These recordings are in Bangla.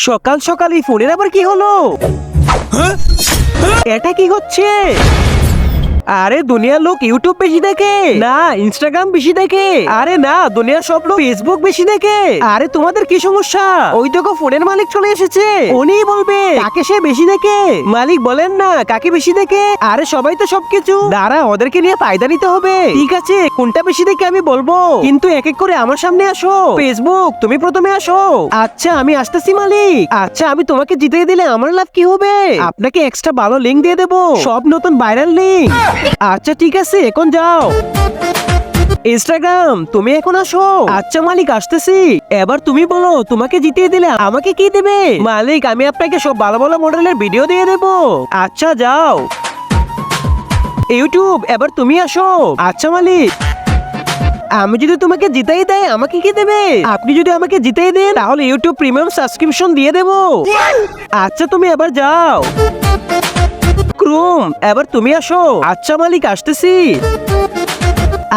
সকাল সকাল এই ফোনের আবার কি হলো? এটা কি হচ্ছে? আরে দুনিয়ার লোক ইউটিউব বেশি দেখে না ইনস্টাগ্রাম বেশি দেখে, আরে না দুনিয়ার সব লোক ফেসবুক বেশি দেখে। আরে তোমাদের কি সমস্যা? ওই দেখো ফোনের মালিক চলে এসেছে, উনিই বলবে কাকে সে বেশি দেখে। মালিক বলেন না কাকে বেশি দেখে। আরে সবাই তো সবকিছু, দাঁড়া ওদেরকে নিয়ে ফায়দা নিতে হবে। ঠিক আছে কোনটা বেশি দেখে আমি বলবো, কিন্তু এক এক করে আমার সামনে আসো। ফেসবুক তুমি প্রথমে আসো। আচ্ছা আমি আসতেছি মালিক। আচ্ছা আমি তোমাকে জিতিয়ে দিলে আমার লাভ কি হবে? আপনাকে এক্সট্রা ভালো লিংক দিয়ে দেবো, সব নতুন ভাইরাল লিংক। আচ্ছা ঠিক আছে এখন যাও। ইনস্টাগ্রাম তুমি এখন আসো। আচ্ছা মালিক আসতেছি। এবার তুমি বলো তোমাকে জিতিয়ে দিলে আমাকে কি দেবে? মালিক আমি আপনাকে সব ভালো ভালো মডেলের ভিডিও দিয়ে দেবো। আচ্ছা যাও। ইউটিউব এবার তুমি আসো। আচ্ছা মালিক আমি যদি তোমাকে জিতাই দেয় আমাকে কি দেবে? আপনি যদি আমাকে জিতাই দেন তাহলে ইউটিউব প্রিমিয়াম সাবস্ক্রিপশন দিয়ে দেবো। আচ্ছা তুমি এবার যাও। ক্রোম এবার তুমি আসো। আচ্ছা মালিক আসতেছি।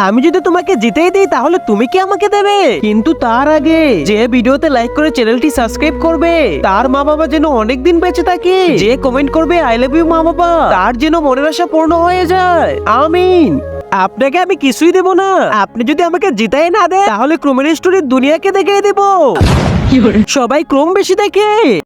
আমি যদি তোমাকে জিতেই দিই তাহলে তুমি কি আমাকে দেবে? কিন্তু তার আগে যে ভিডিওতে লাইক করে চ্যানেলটি সাবস্ক্রাইব করবে তার মা বাবা যেন অনেকদিন বেঁচে থাকে, যে কমেন্ট করবে আই লাভ ইউ মা বাবা তার যেন মনের আশা পূর্ণ হয়ে যায়, আমিন। আপনাকে আমি কিছুই দেব না, আপনি যদি আমাকে জিতাই না দেন তাহলে ক্রোমের স্টোরি দুনিয়াকে দেখিয়ে দেব। সবাই ক্রোম বেশি দেখে।